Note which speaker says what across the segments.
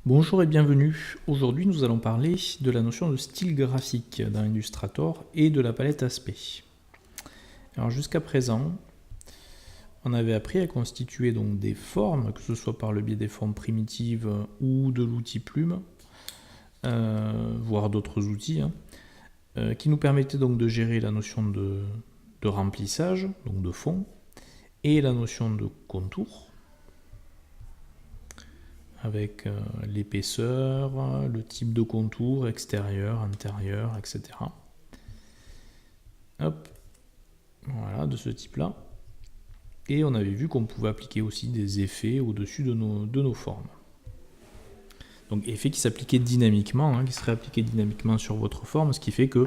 Speaker 1: Bonjour et bienvenue. Aujourd'hui, nous allons parler de la notion de style graphique dans Illustrator et de la palette aspect. Alors jusqu'à présent, on avait appris à constituer donc des formes, que ce soit par le biais des formes primitives ou de l'outil plume, voire d'autres outils, qui nous permettaient donc de gérer la notion de remplissage, donc de fond, et la notion de contour, avec l'épaisseur, le type de contour, extérieur, intérieur, etc. Hop, voilà, de ce type-là. Et on avait vu qu'on pouvait appliquer aussi des effets au-dessus de nos formes. Donc effets qui s'appliquaient dynamiquement, qui seraient appliqués dynamiquement sur votre forme, ce qui fait qu'à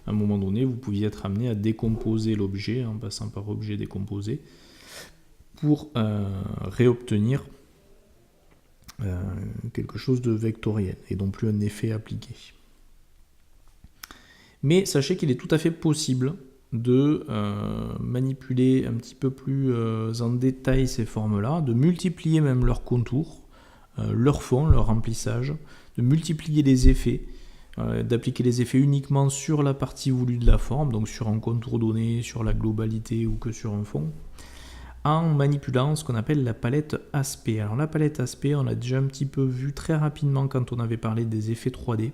Speaker 1: un moment donné, vous pouviez être amené à décomposer l'objet, en passant par objet décomposé, pour réobtenir quelque chose de vectoriel, et non plus un effet appliqué. Mais sachez qu'il est tout à fait possible de manipuler un petit peu plus en détail ces formes-là, de multiplier même leurs contours, leur fond, leur remplissage, de multiplier les effets, d'appliquer les effets uniquement sur la partie voulue de la forme, donc sur un contour donné, sur la globalité ou que sur un fond, en manipulant ce qu'on appelle la palette aspect. Alors la palette aspect, on l'a déjà un petit peu vu très rapidement quand on avait parlé des effets 3D.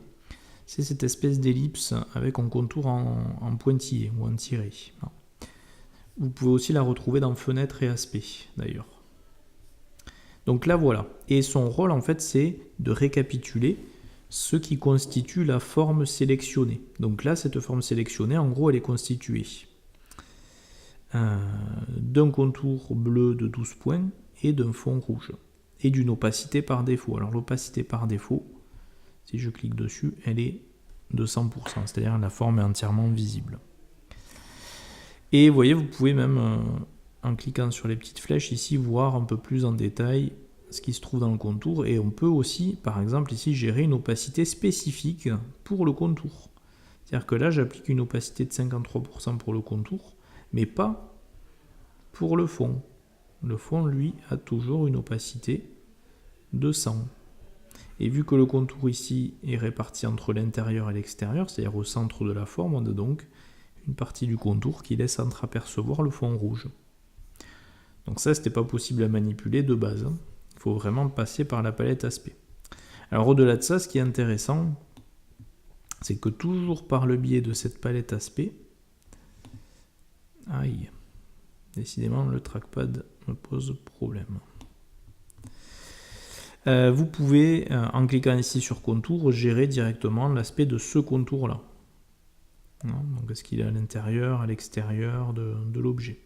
Speaker 1: C'est cette espèce d'ellipse avec un contour en pointillé ou en tiré. Vous pouvez aussi la retrouver dans fenêtre et aspect d'ailleurs. Donc là voilà. Et son rôle en fait c'est de récapituler ce qui constitue la forme sélectionnée. Donc là cette forme sélectionnée en gros elle est constituée d'un contour bleu de 12 points et d'un fond rouge et d'une opacité par défaut. Alors l'opacité par défaut, si je clique dessus, elle est de 100%, c'est-à-dire la forme est entièrement visible. Et vous voyez, vous pouvez même, en cliquant sur les petites flèches ici, voir un peu plus en détail ce qui se trouve dans le contour. Et on peut aussi, par exemple, ici, gérer une opacité spécifique pour le contour. C'est-à-dire que là, j'applique une opacité de 53% pour le contour, mais pas pour le fond. Le fond, lui, a toujours une opacité de 100. Et vu que le contour ici est réparti entre l'intérieur et l'extérieur, c'est-à-dire au centre de la forme, on a donc une partie du contour qui laisse entreapercevoir le fond rouge. Donc ça, c'était pas possible à manipuler de base. Il faut vraiment passer par la palette aspect. Alors au-delà de ça, ce qui est intéressant, c'est que toujours par le biais de cette palette aspect, aïe, décidément le trackpad me pose problème. Vous pouvez, en cliquant ici sur contour, gérer directement l'aspect de ce contour-là. Donc est-ce qu'il est à l'intérieur, à l'extérieur de l'objet,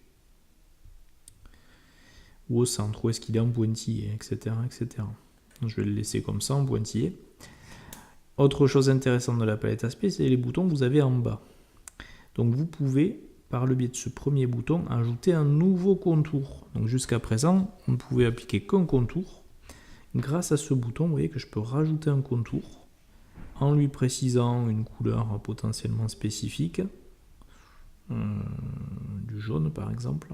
Speaker 1: ou au centre, ou est-ce qu'il est en pointillé, etc., etc. Je vais le laisser comme ça, en pointillé. Autre chose intéressante de la palette aspect, c'est les boutons que vous avez en bas. Donc vous pouvez, par le biais de ce premier bouton, ajouter un nouveau contour. Donc jusqu'à présent, on ne pouvait appliquer qu'un contour. Grâce à ce bouton, vous voyez que je peux rajouter un contour en lui précisant une couleur potentiellement spécifique, du jaune par exemple,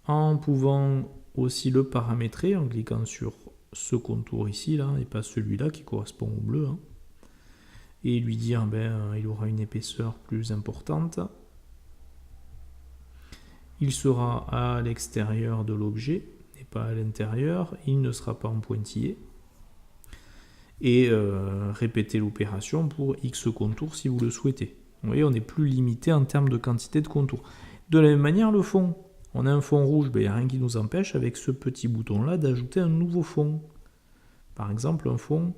Speaker 1: en pouvant aussi le paramétrer en cliquant sur ce contour ici là, et pas celui-là qui correspond au bleu, et lui dire il aura une épaisseur plus importante, il sera à l'extérieur de l'objet et pas à l'intérieur, il ne sera pas en pointillé, et répéter l'opération pour X contours si vous le souhaitez. Vous voyez, on est plus limité en termes de quantité de contours. De la même manière, le fond. On a un fond rouge, il n'y a rien qui nous empêche avec ce petit bouton-là d'ajouter un nouveau fond. Par exemple, un fond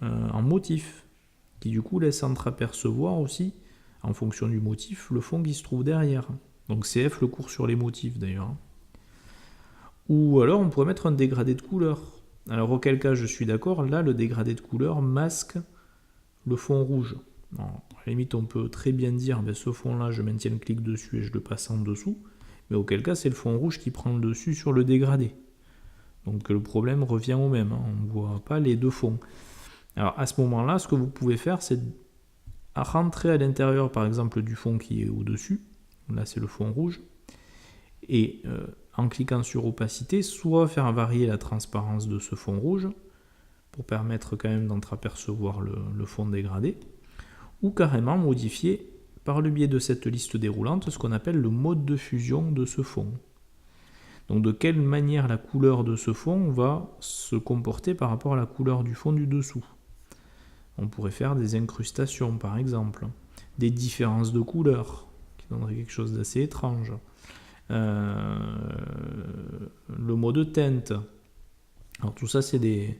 Speaker 1: en motif, qui du coup laisse entreapercevoir aussi, en fonction du motif, le fond qui se trouve derrière. Donc CF le cours sur les motifs d'ailleurs. Ou alors on pourrait mettre un dégradé de couleur. Alors auquel cas je suis d'accord, là le dégradé de couleur masque le fond rouge. Alors, à la limite on peut très bien dire ce fond là je maintiens le clic dessus et je le passe en dessous, mais auquel cas c'est le fond rouge qui prend le dessus sur le dégradé. Donc le problème revient au même, on ne voit pas les deux fonds. Alors à ce moment là ce que vous pouvez faire c'est rentrer à l'intérieur par exemple du fond qui est au dessus, là c'est le fond rouge, et en cliquant sur opacité, soit faire varier la transparence de ce fond rouge, pour permettre quand même d'entreapercevoir le fond dégradé, ou carrément modifier par le biais de cette liste déroulante ce qu'on appelle le mode de fusion de ce fond. Donc de quelle manière la couleur de ce fond va se comporter par rapport à la couleur du fond du dessous. On pourrait faire des incrustations par exemple, des différences de couleurs, qui donneraient quelque chose d'assez étrange. Le mode teinte. Alors tout ça c'est des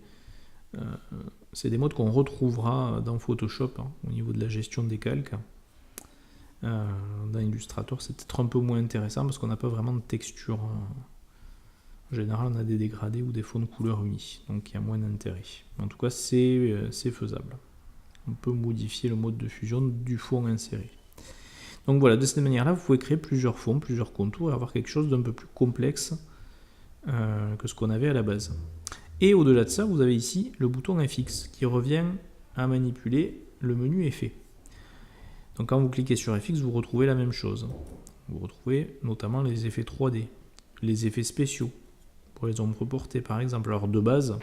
Speaker 1: modes qu'on retrouvera dans Photoshop au niveau de la gestion des calques. Dans Illustrator c'est peut-être un peu moins intéressant parce qu'on n'a pas vraiment de texture. En général on a des dégradés ou des fonds de couleur unis, donc il y a moins d'intérêt. En tout cas c'est faisable. On peut modifier le mode de fusion du fond inséré. Donc voilà, de cette manière-là, vous pouvez créer plusieurs fonds, plusieurs contours et avoir quelque chose d'un peu plus complexe que ce qu'on avait à la base. Et au-delà de ça, vous avez ici le bouton FX qui revient à manipuler le menu effets. Donc quand vous cliquez sur FX, vous retrouvez la même chose. Vous retrouvez notamment les effets 3D, les effets spéciaux pour les ombres portées par exemple. Alors de base,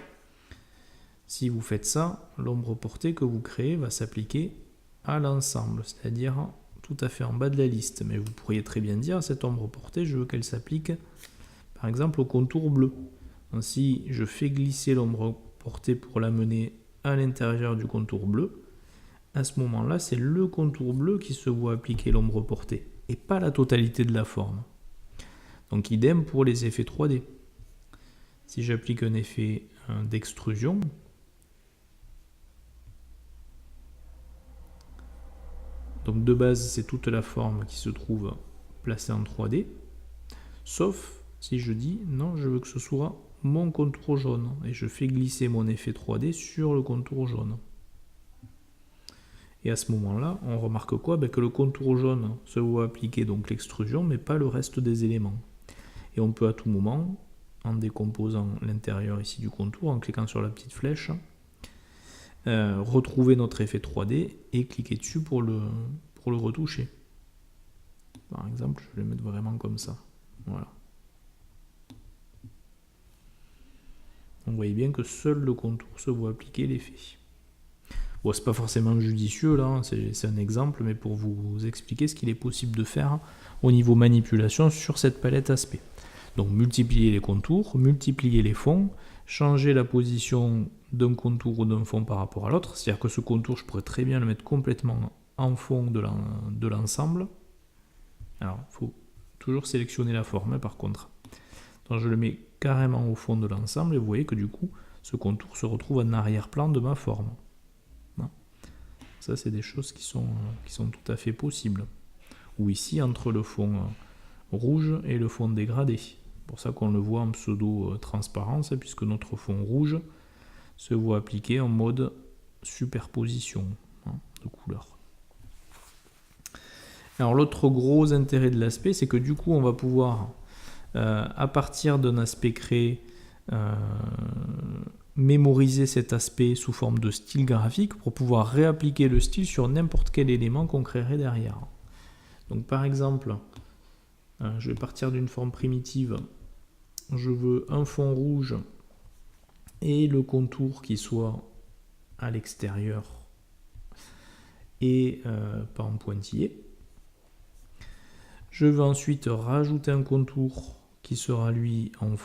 Speaker 1: si vous faites ça, l'ombre portée que vous créez va s'appliquer à l'ensemble, c'est-à-dire tout à fait en bas de la liste. Mais vous pourriez très bien dire, cette ombre portée, je veux qu'elle s'applique par exemple au contour bleu. Donc, si je fais glisser l'ombre portée pour l'amener à l'intérieur du contour bleu, à ce moment-là, c'est le contour bleu qui se voit appliquer l'ombre portée, et pas la totalité de la forme. Donc idem pour les effets 3D. Si j'applique un effet d'extrusion, donc de base, c'est toute la forme qui se trouve placée en 3D, sauf si je dis non, je veux que ce soit mon contour jaune, et je fais glisser mon effet 3D sur le contour jaune. Et à ce moment-là, on remarque quoi? Que le contour jaune se voit appliquer donc l'extrusion, mais pas le reste des éléments. Et on peut à tout moment, en décomposant l'intérieur ici du contour, en cliquant sur la petite flèche, retrouver notre effet 3D et cliquer dessus pour le retoucher. Par exemple, je vais le mettre vraiment comme ça. Voilà. On voit bien que seul le contour se voit appliquer l'effet. Bon, c'est pas forcément judicieux là, c'est un exemple, mais pour vous expliquer ce qu'il est possible de faire au niveau manipulation sur cette palette aspect. Donc multiplier les contours, multiplier les fonds, changer la position d'un contour ou d'un fond par rapport à l'autre, c'est-à-dire que ce contour, je pourrais très bien le mettre complètement en fond de l'ensemble. Alors, il faut toujours sélectionner la forme par contre. Donc je le mets carrément au fond de l'ensemble et vous voyez que du coup, ce contour se retrouve en arrière-plan de ma forme. Ça, c'est des choses qui sont tout à fait possibles. Ou ici, entre le fond rouge et le fond dégradé. C'est pour ça qu'on le voit en pseudo-transparence, puisque notre fond rouge se voit appliqué en mode superposition de couleurs. Alors l'autre gros intérêt de l'aspect, c'est que du coup, on va pouvoir, à partir d'un aspect créé, mémoriser cet aspect sous forme de style graphique pour pouvoir réappliquer le style sur n'importe quel élément qu'on créerait derrière. Donc par exemple, je vais partir d'une forme primitive, je veux un fond rouge et le contour qui soit à l'extérieur et pas en pointillé. Je veux ensuite rajouter un contour qui sera lui en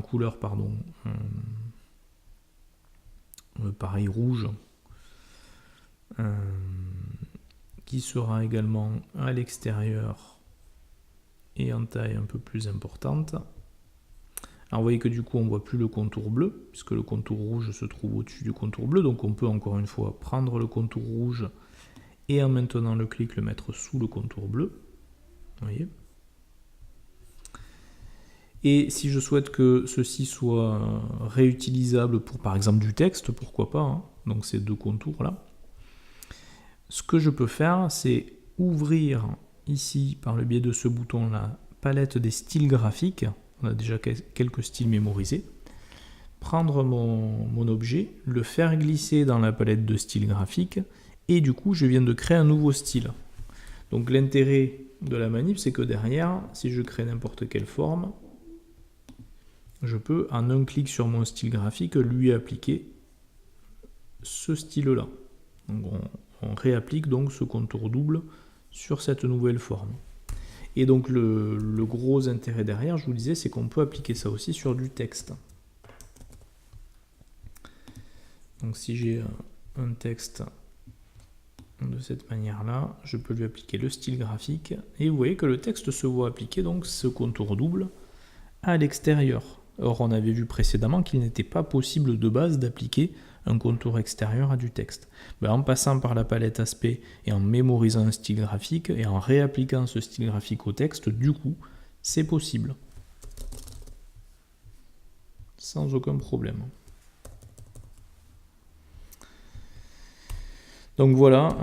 Speaker 1: couleur, pareil rouge, qui sera également à l'extérieur et en taille un peu plus importante. Alors vous voyez que du coup on ne voit plus le contour bleu, puisque le contour rouge se trouve au-dessus du contour bleu, donc on peut encore une fois prendre le contour rouge et en maintenant le clic le mettre sous le contour bleu. Vous voyez ? Et si je souhaite que ceci soit réutilisable pour par exemple du texte, pourquoi pas, donc ces deux contours là, ce que je peux faire, c'est ouvrir ici par le biais de ce bouton la palette des styles graphiques. On a déjà quelques styles mémorisés. Prendre mon objet, le faire glisser dans la palette de styles graphiques et du coup je viens de créer un nouveau style. Donc l'intérêt de la manip, c'est que derrière, si je crée n'importe quelle forme, je peux, en un clic sur mon style graphique, lui appliquer ce style-là. Donc on réapplique donc ce contour double sur cette nouvelle forme. Et donc le gros intérêt derrière, je vous disais, c'est qu'on peut appliquer ça aussi sur du texte. Donc si j'ai un texte de cette manière-là, je peux lui appliquer le style graphique, et vous voyez que le texte se voit appliquer donc ce contour double à l'extérieur. Or, on avait vu précédemment qu'il n'était pas possible de base d'appliquer un contour extérieur à du texte. En passant par la palette aspect et en mémorisant un style graphique et en réappliquant ce style graphique au texte, du coup, c'est possible. Sans aucun problème. Donc voilà,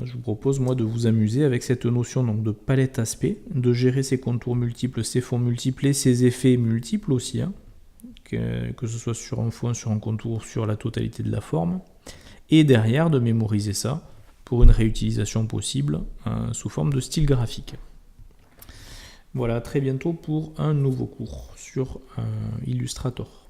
Speaker 1: je vous propose moi de vous amuser avec cette notion donc, de palette aspect, de gérer ses contours multiples, ses fonds multiples et ses effets multiples aussi, hein, que ce soit sur un fond, sur un contour, sur la totalité de la forme, et derrière de mémoriser ça pour une réutilisation possible sous forme de style graphique. Voilà, à très bientôt pour un nouveau cours sur Illustrator.